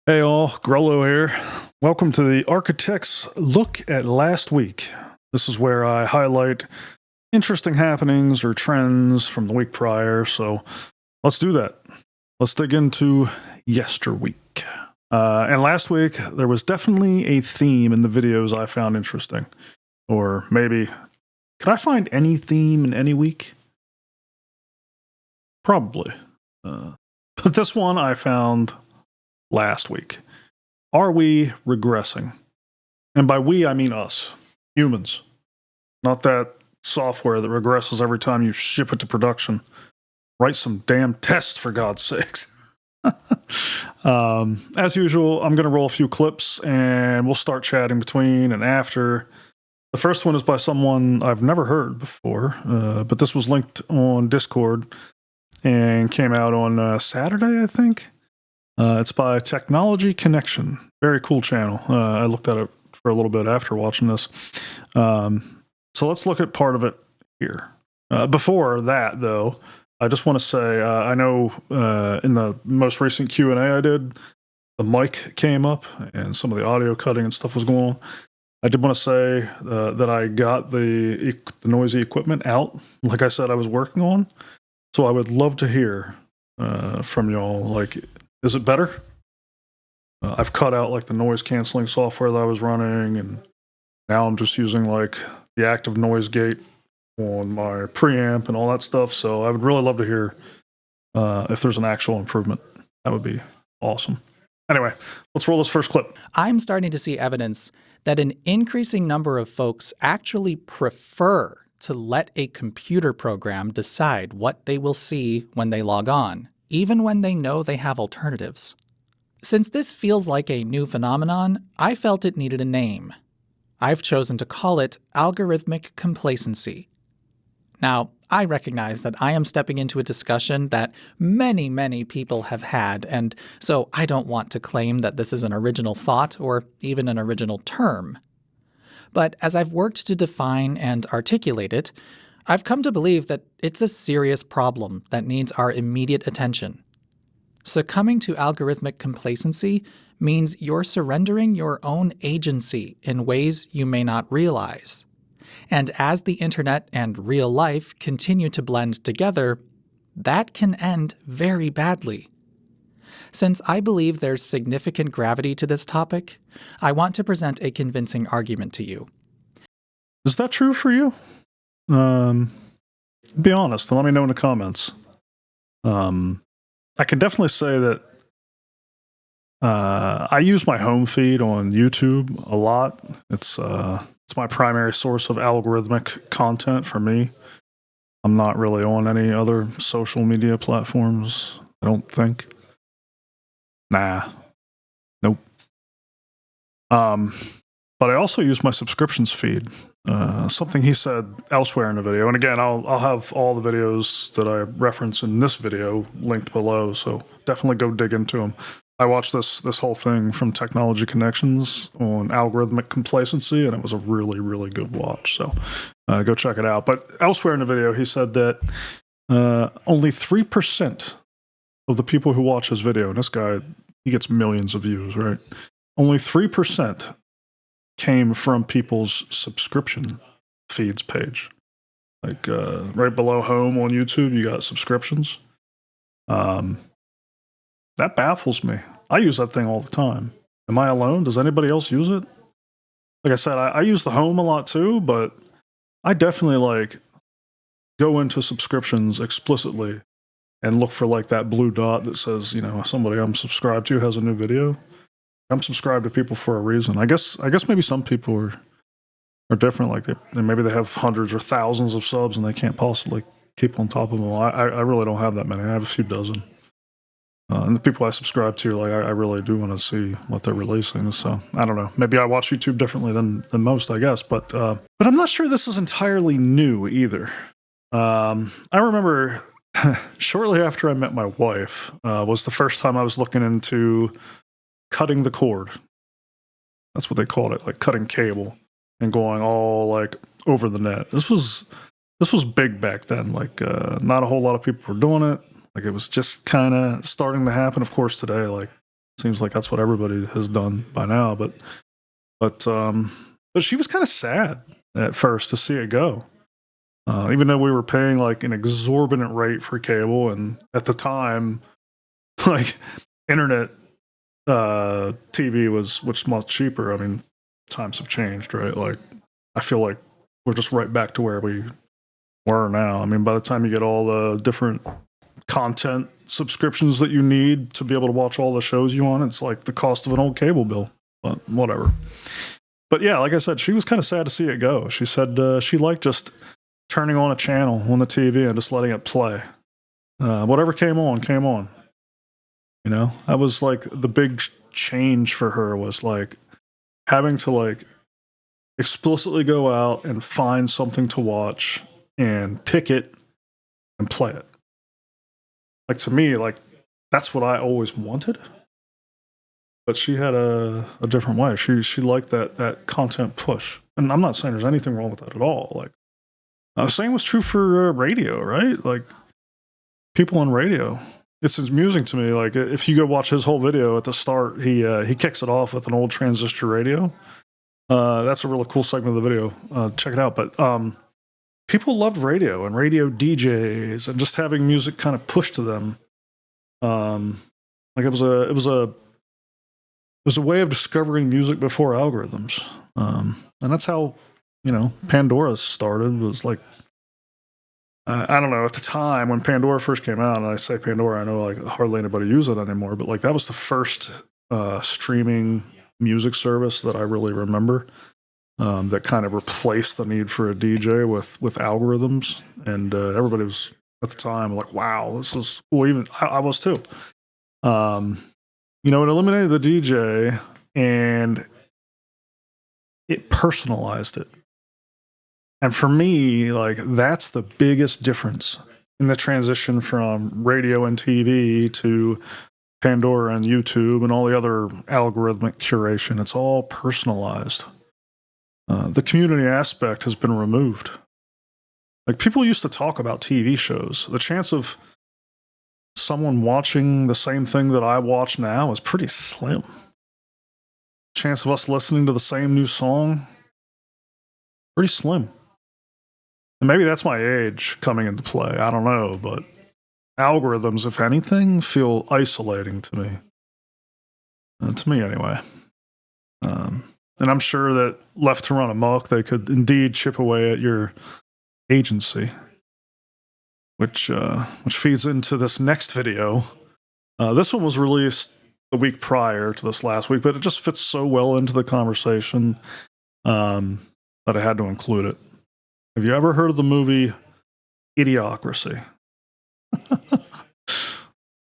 Hey all, Grollo here. Welcome to the Architect's Look at Last Week. This is where I highlight interesting happenings or trends from the week prior, so let's do that. Let's dig into yesterweek. And last week, there was definitely a theme in the videos I found interesting. Or maybe, could I find any theme in any week? Probably. But this one I found last week. Are we regressing? And by we, I mean us, humans. Not that software that regresses every time you ship it to production. Write some damn tests, for God's sakes. As usual, I'm going to roll a few clips and we'll start chatting between and after. The first one is by someone I've never heard before, but this was linked on Discord and came out on Saturday, I think. It's by Technology Connection. Very cool channel. I looked at it for a little bit after watching this. So let's look at part of it here. Before that, though, I just want to say, I know in the most recent Q&A I did, the mic came up and some of the audio cutting and stuff was going on. I did want to say that I got the noisy equipment out, like I said I was working on. So I would love to hear from y'all, like, is it better? I've cut out like the noise canceling software that I was running, and now I'm just using like the active noise gate on my preamp and all that stuff. So I would really love to hear if there's an actual improvement. That would be awesome. Anyway, let's roll this first clip. I'm starting to see evidence that an increasing number of folks actually prefer to let a computer program decide what they will see when they log on, even when they know they have alternatives. Since this feels like a new phenomenon, I felt it needed a name. I've chosen to call it algorithmic complacency. Now, I recognize that I am stepping into a discussion that many people have had, and so I don't want to claim that this is an original thought or even an original term. But as I've worked to define and articulate it, I've come to believe that it's a serious problem that needs our immediate attention. Succumbing to algorithmic complacency means you're surrendering your own agency in ways you may not realize. And as the internet and real life continue to blend together, that can end very badly. Since I believe there's significant gravity to this topic, I want to present a convincing argument to you. Is that true for you? Be honest and let me know in the comments. I can definitely say that I use my home feed on YouTube a lot. It's my primary source of algorithmic content for me. I'm not really on any other social media platforms, I don't think. Nah. Nope. But I also use my subscriptions feed. Something he said elsewhere in the video. And again, I'll have all the videos that I reference in this video linked below, so definitely go dig into them. I watched this whole thing from Technology Connections on algorithmic complacency, and it was a really good watch. So go check it out. But elsewhere in the video, he said that only 3% of the people who watch his video, and this guy, he gets millions of views, right? Only 3% came from people's subscription feeds page. Like right below home on YouTube, you got subscriptions. That baffles me. I use that thing all the time. Am I alone? Does anybody else use it? Like I said, I use the home a lot too, but I definitely like go into subscriptions explicitly and look for like that blue dot that says, you know, somebody I'm subscribed to has a new video. I'm subscribed to people for a reason. I guess maybe some people are different. Like maybe they have hundreds or thousands of subs and they can't possibly keep on top of them. I really don't have that many. I have a few dozen. And the people I subscribe to, like I really do want to see what they're releasing. So I don't know. Maybe I watch YouTube differently than most, I guess. But I'm not sure this is entirely new either. I remember shortly after I met my wife was the first time I was looking into cutting the cord. That's what they called it, like cutting cable and going all like over the net. This was big back then. Like not a whole lot of people were doing it. Like it was just kind of starting to happen. Of course, today, like Seems like that's what everybody has done by now. But she was kind of sad at first to see it go. Even though we were paying like an exorbitant rate for cable, and at the time, like internet TV was much cheaper. I mean, times have changed, right? Like, I feel like we're just right back to where we were now. I mean, by the time you get all the different content subscriptions that you need to be able to watch all the shows you want, it's like the cost of an old cable bill. But whatever. But yeah, like I said, she was kind of sad to see it go. She said she liked just turning on a channel on the TV and just letting it play. Whatever came on, came on. You know, that was like the big change for her, was like having to like explicitly go out and find something to watch and pick it and play it. Like, to me, like, that's what I always wanted. But she had a different way. She liked that content push. And I'm not saying there's anything wrong with that at all. Like, the same was true for radio, right? Like, people on radio. It's amusing to me. Like, if you go watch his whole video at the start, he kicks it off with an old transistor radio. That's a really cool segment of the video. Check it out. But people loved radio and radio DJs and just having music kind of pushed to them. Like, it was a way of discovering music before algorithms. And that's how, you know, Pandora started. Was like, I don't know, at the time when Pandora first came out, and I say Pandora, I know like hardly anybody uses it anymore, but like that was the first streaming music service that I really remember, that kind of replaced the need for a DJ with algorithms. And everybody was at the time like, wow, this is cool. Even I was too. You know, it eliminated the DJ and it personalized it. And for me, like, that's the biggest difference in the transition from radio and TV to Pandora and YouTube and all the other algorithmic curation. It's all personalized. The community aspect has been removed. Like, people used to talk about TV shows. The chance of someone watching the same thing that I watch now is pretty slim. Chance of us listening to the same new song, pretty slim. And maybe that's my age coming into play. I don't know, but algorithms, if anything, feel isolating to me. To me, anyway. And I'm sure that left to run amok, they could indeed chip away at your agency, which feeds into this next video. This one was released the week prior to this last week, but it just fits so well into the conversation that I had to include it. Have you ever heard of the movie Idiocracy?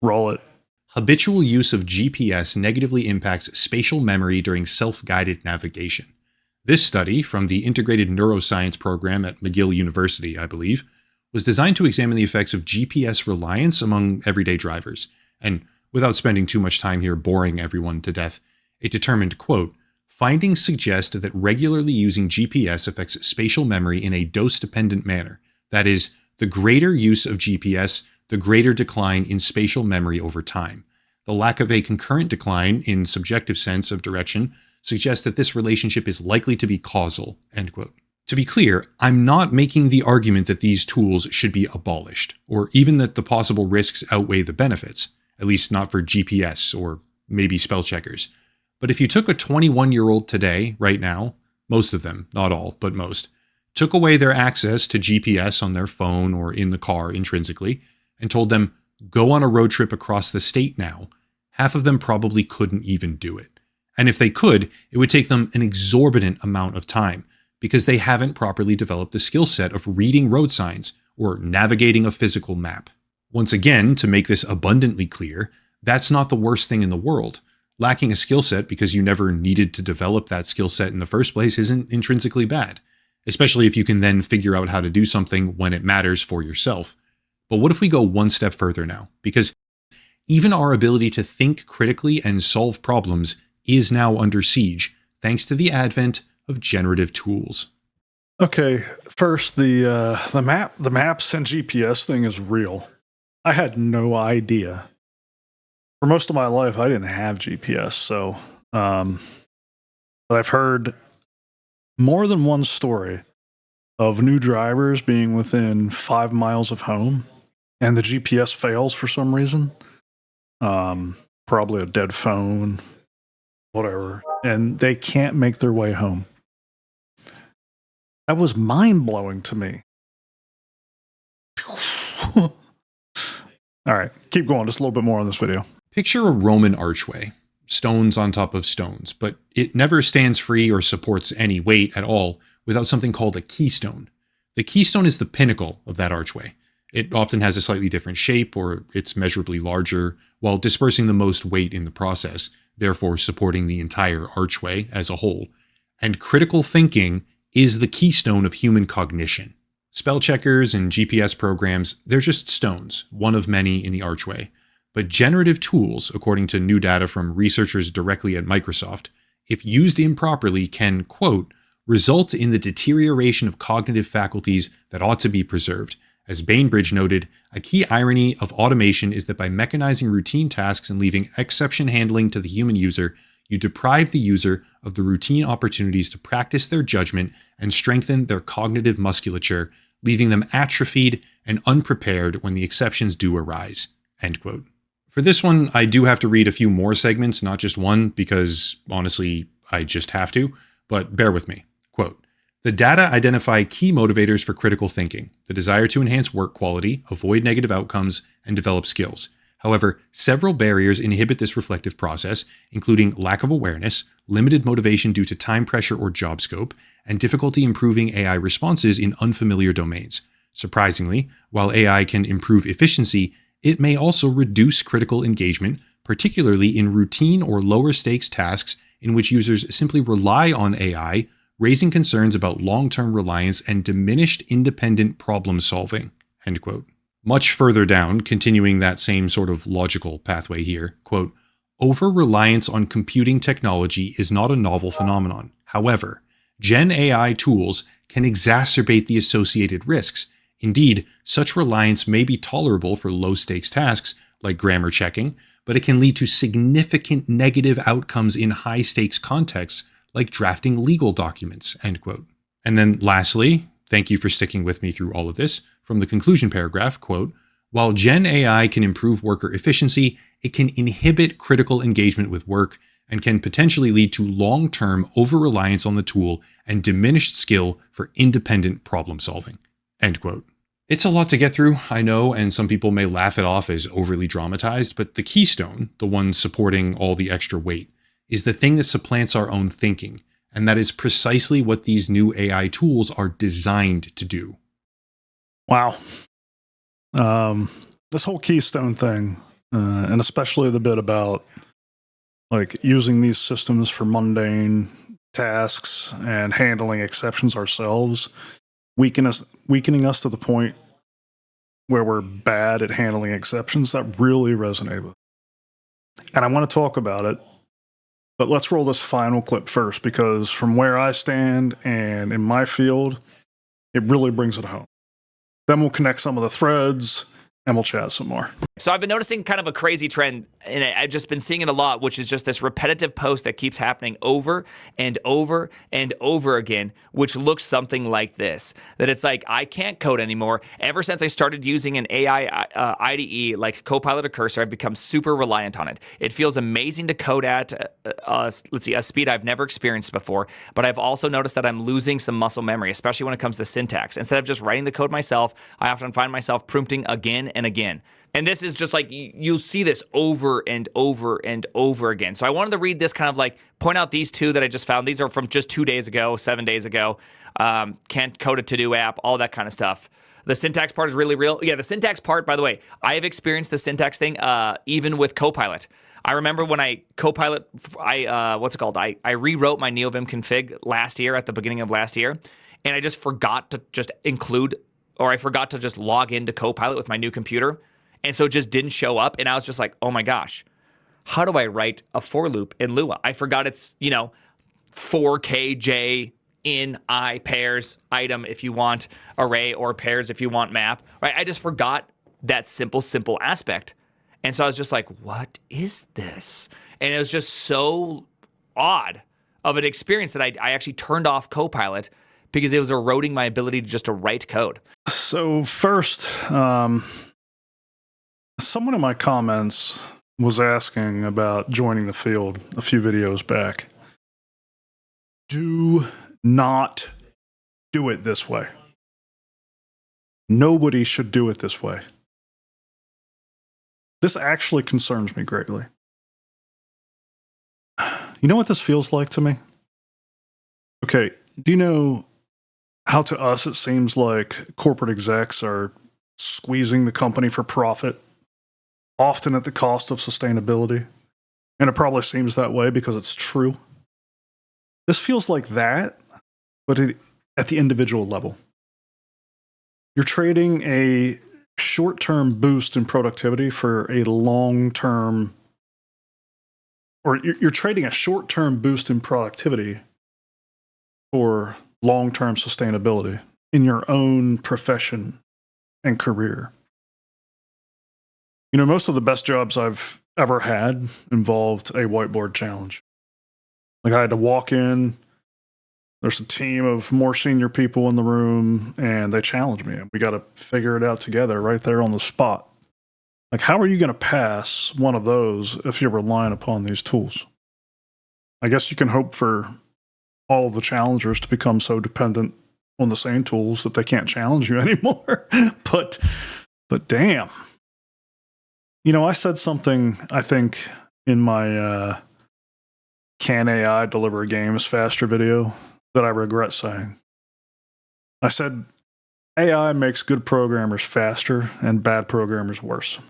Roll it. Habitual use of GPS negatively impacts spatial memory during self-guided navigation. This study, from the Integrated Neuroscience program at McGill University, I believe, was designed to examine the effects of GPS reliance among everyday drivers. And without spending too much time here boring everyone to death, it determined, quote, findings suggest that regularly using GPS affects spatial memory in a dose-dependent manner. That is, the greater use of GPS, the greater decline in spatial memory over time. The lack of a concurrent decline in subjective sense of direction suggests that this relationship is likely to be causal, end quote. To be clear, I'm not making the argument that these tools should be abolished, or even that the possible risks outweigh the benefits, at least not for GPS or maybe spell checkers. But if you took a 21-year-old today, right now, most of them, not all, but most, took away their access to GPS on their phone or in the car intrinsically, and told them, go on a road trip across the state now, half of them probably couldn't even do it. And if they could, it would take them an exorbitant amount of time, because they haven't properly developed the skill set of reading road signs or navigating a physical map. Once again, to make this abundantly clear, that's not the worst thing in the world. Lacking a skill set because you never needed to develop that skill set in the first place isn't intrinsically bad, especially if you can then figure out how to do something when it matters for yourself. But what if we go one step further now? Because even our ability to think critically and solve problems is now under siege, thanks to the advent of generative tools. Okay, first, the maps and GPS thing is real. I had no idea. for most of my life, I didn't have GPS. So, but I've heard more than one story of new drivers being within 5 miles of home and the GPS fails for some reason. Probably a dead phone, whatever. And they can't make their way home. That was mind-blowing to me. All right, keep going. Just a little bit more on this video. Picture a Roman archway, stones on top of stones, but it never stands free or supports any weight at all without something called a keystone. The keystone is the pinnacle of that archway. It often has a slightly different shape, or it's measurably larger, while dispersing the most weight in the process, therefore supporting the entire archway as a whole. And critical thinking is the keystone of human cognition. Spell checkers and GPS programs, they're just stones, one of many in the archway. But generative tools, according to new data from researchers directly at Microsoft, if used improperly can, quote, result in the deterioration of cognitive faculties that ought to be preserved. As Bainbridge noted, a key irony of automation is that by mechanizing routine tasks and leaving exception handling to the human user, you deprive the user of the routine opportunities to practice their judgment and strengthen their cognitive musculature, leaving them atrophied and unprepared when the exceptions do arise. End quote. For this one, I do have to read a few more segments, not just one, because honestly, I just have to, but bear with me. Quote, the data identify key motivators for critical thinking, the desire to enhance work quality, avoid negative outcomes, and develop skills. However, several barriers inhibit this reflective process, including lack of awareness, limited motivation due to time pressure or job scope, and difficulty improving AI responses in unfamiliar domains. Surprisingly, while AI can improve efficiency, it may also reduce critical engagement, particularly in routine or lower stakes tasks in which users simply rely on AI, raising concerns about long-term reliance and diminished independent problem solving. End quote. Much further down, continuing that same sort of logical pathway here, quote, over-reliance on computing technology is not a novel phenomenon. However, Gen AI tools can exacerbate the associated risks. Indeed, such reliance may be tolerable for low-stakes tasks, like grammar checking, but it can lead to significant negative outcomes in high-stakes contexts, like drafting legal documents, end quote. And then lastly, thank you for sticking with me through all of this, from the conclusion paragraph, quote, while Gen AI can improve worker efficiency, it can inhibit critical engagement with work and can potentially lead to long-term over-reliance on the tool and diminished skill for independent problem solving, end quote. It's a lot to get through, I know, and some people may laugh it off as overly dramatized, but the keystone, the one supporting all the extra weight, is the thing that supplants our own thinking, and that is precisely what these new AI tools are designed to do. Wow. This whole keystone thing, and especially the bit about like using these systems for mundane tasks and handling exceptions ourselves, weakening us to the point where we're bad at handling exceptions, that really resonated with me. And I want to talk about it, but let's roll this final clip first, because from where I stand and in my field, it really brings it home. Then we'll connect some of the threads and we'll chat some more. So I've been noticing kind of a crazy trend, and I've just been seeing it a lot, which is just this repetitive post that keeps happening over and over and over again, which looks something like this. That it's like, I can't code anymore. Ever since I started using an AI IDE like Copilot or Cursor, I've become super reliant on it. It feels amazing to code at, a speed I've never experienced before, but I've also noticed that I'm losing some muscle memory, especially when it comes to syntax. Instead of just writing the code myself, I often find myself prompting again and again. And this is just like, you'll see this over and over and over again. So I wanted to read this, kind of like point out these two that I just found. These are from just 2 days ago, 7 days ago. Can't code a to-do app, all that kind of stuff. The syntax part is really real. Yeah, the syntax part, by the way, I have experienced the syntax thing even with Copilot. I remember when I Copilot, I rewrote my NeoVim config last year, at the beginning of last year, and I just forgot to just I forgot to just log into Copilot with my new computer. And so it just didn't show up. And I was just like, oh my gosh, how do I write a for loop in Lua? I forgot it's, 4kj in I pairs item if you want array, or pairs if you want map, right? I just forgot that simple aspect. And so I was just like, what is this? And it was just so odd of an experience that I actually turned off Copilot because it was eroding my ability to write code. So first, someone in my comments was asking about joining the field a few videos back. Do not do it this way. Nobody should do it this way. This actually concerns me greatly. You know what this feels like to me? Okay, do you know how to us it seems like corporate execs are squeezing the company for profit, often at the cost of sustainability? And it probably seems that way because it's true. This feels like that, but at the individual level. You're trading a short-term boost in productivity for a long-term, or you're trading a short-term boost in productivity for long-term sustainability in your own profession and career. You know, most of the best jobs I've ever had involved a whiteboard challenge. Like I had to walk in, there's a team of more senior people in the room, and they challenged me. We got to figure it out together right there on the spot. Like, how are you going to pass one of those if you're relying upon these tools? I guess you can hope for all of the challengers to become so dependent on the same tools that they can't challenge you anymore. But damn. You know, I said something, I think, in my Can AI Deliver Games Faster video that I regret saying. I said, AI makes good programmers faster and bad programmers worse.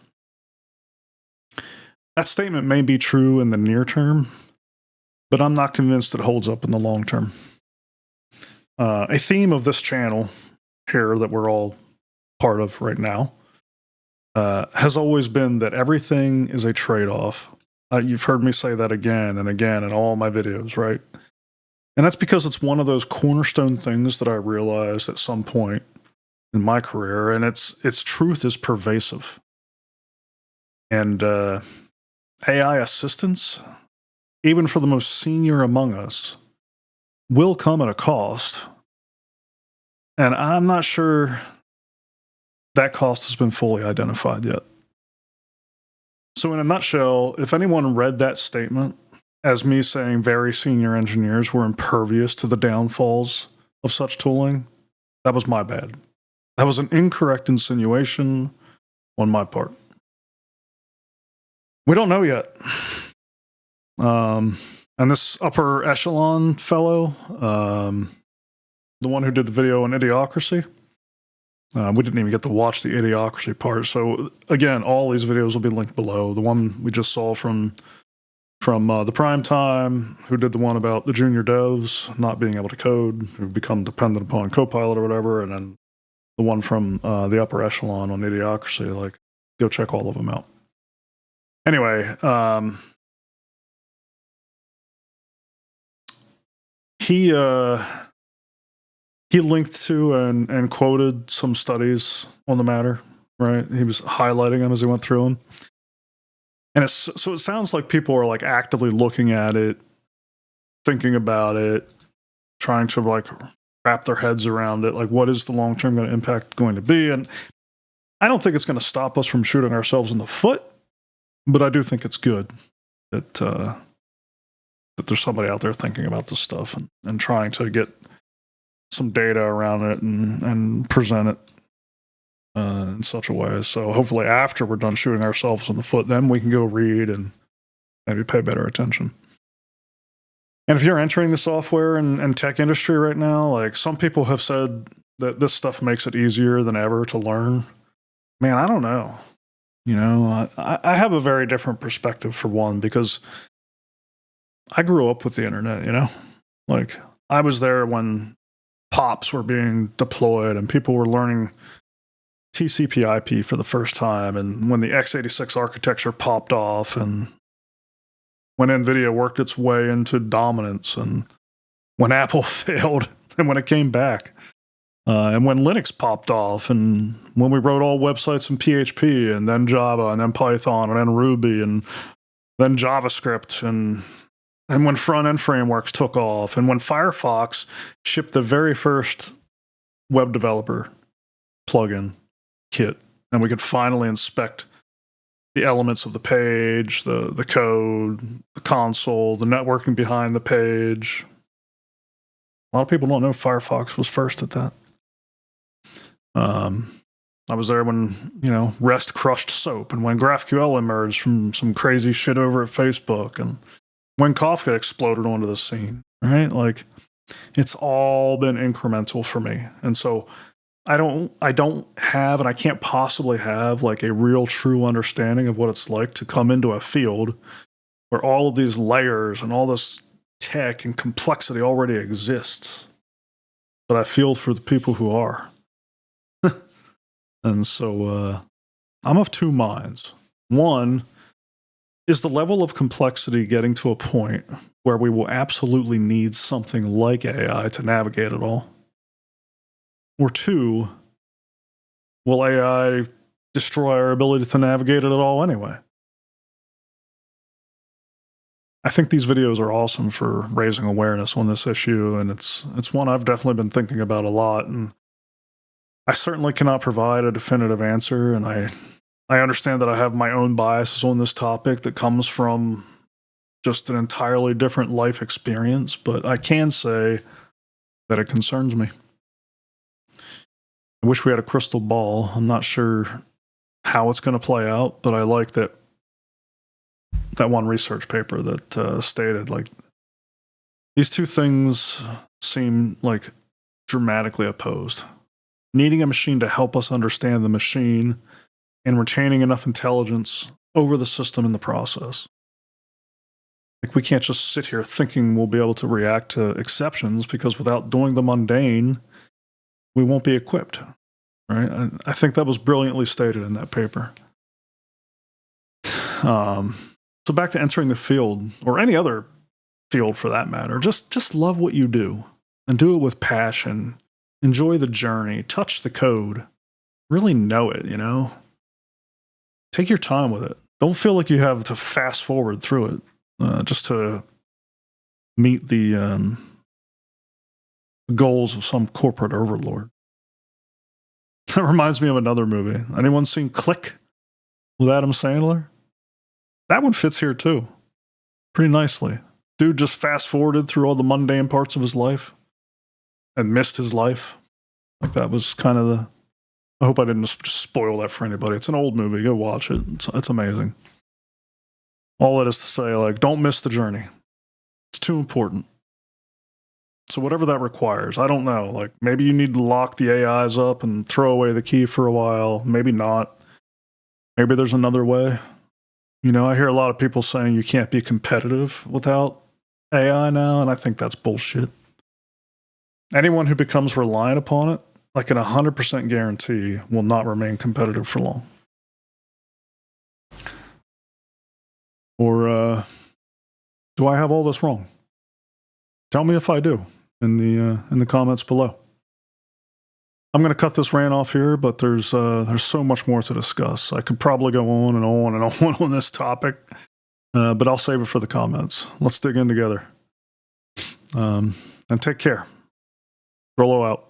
That statement may be true in the near term, but I'm not convinced it holds up in the long term. A theme of this channel here that we're all part of right now has always been that everything is a trade-off. You've heard me say that again and again in all my videos, right? And that's because it's one of those cornerstone things that I realized at some point in my career, and its truth is pervasive. And AI assistance, even for the most senior among us, will come at a cost. And I'm not sure that cost has been fully identified yet. So in a nutshell, if anyone read that statement as me saying very senior engineers were impervious to the downfalls of such tooling, that was my bad. That was an incorrect insinuation on my part. We don't know yet. And this upper echelon fellow, the one who did the video on Idiocracy, we didn't even get to watch the Idiocracy part. So again, all these videos will be linked below. The one we just saw from the Prime Time, who did the one about the junior devs not being able to code, who become dependent upon Copilot or whatever, and then the one from the upper echelon on Idiocracy. Like, go check all of them out. Anyway, he linked to and quoted some studies on the matter, right? He was highlighting them as he went through them. And so it sounds like people are like actively looking at it, thinking about it, trying to like wrap their heads around it. Like, what is the long-term impact going to be? And I don't think it's going to stop us from shooting ourselves in the foot, but I do think it's good that there's somebody out there thinking about this stuff and trying to get some data around it and present it in such a way. So hopefully after we're done shooting ourselves in the foot, then we can go read and maybe pay better attention. And if you're entering the software and tech industry right now, like some people have said that this stuff makes it easier than ever to learn. Man, I don't know. You know, I have a very different perspective for one, because I grew up with the internet, you know? Like, I was there when POPs were being deployed and people were learning TCP/IP for the first time, and when the x86 architecture popped off, and when NVIDIA worked its way into dominance, and when Apple failed, and when it came back. And when Linux popped off, and when we wrote all websites in PHP, and then Java, and then Python, and then Ruby, and then JavaScript, and when front-end frameworks took off, and when Firefox shipped the very first web developer plugin kit, and we could finally inspect the elements of the page, the code, the console, the networking behind the page. A lot of people don't know Firefox was first at that. I was there when, REST crushed SOAP, and when GraphQL emerged from some crazy shit over at Facebook, and when Kafka exploded onto the scene, right? Like, it's all been incremental for me. And so I don't have, and I can't possibly have, like, a real true understanding of what it's like to come into a field where all of these layers and all this tech and complexity already exists. But I feel for the people who are. And so I'm of two minds. One, is the level of complexity getting to a point where we will absolutely need something like AI to navigate it all? Or two, will AI destroy our ability to navigate it at all anyway? I think these videos are awesome for raising awareness on this issue, and it's one I've definitely been thinking about a lot, and I certainly cannot provide a definitive answer, and I understand that I have my own biases on this topic that comes from just an entirely different life experience, but I can say that it concerns me. I wish we had a crystal ball. I'm not sure how it's going to play out, but I like that one research paper that stated, like, these two things seem like dramatically opposed. Needing a machine to help us understand the machine and retaining enough intelligence over the system in the process. Like, we can't just sit here thinking we'll be able to react to exceptions, because without doing the mundane, we won't be equipped, right? I think that was brilliantly stated in that paper. So back to entering the field, or any other field for that matter. Just love what you do, and do it with passion. Enjoy the journey. Touch the code. Really know it, Take your time with it. Don't feel like you have to fast forward through it just to meet the goals of some corporate overlord. That reminds me of another movie. Anyone seen Click with Adam Sandler? That one fits here too, pretty nicely. Dude just fast forwarded through all the mundane parts of his life and missed his life. Like, that was kind of the... I hope I didn't just spoil that for anybody. It's an old movie. Go watch it. It's amazing. All that is to say, like, don't miss the journey. It's too important. So whatever that requires, I don't know. Like, maybe you need to lock the AIs up and throw away the key for a while. Maybe not. Maybe there's another way. I hear a lot of people saying you can't be competitive without AI now, and I think that's bullshit. Anyone who becomes reliant upon it, I can 100% guarantee, will not remain competitive for long. Or do I have all this wrong? Tell me if I do in the comments below. I'm going to cut this rant off here, but there's so much more to discuss. I could probably go on and on and on this topic, but I'll save it for the comments. Let's dig in together. And take care. Rollo out.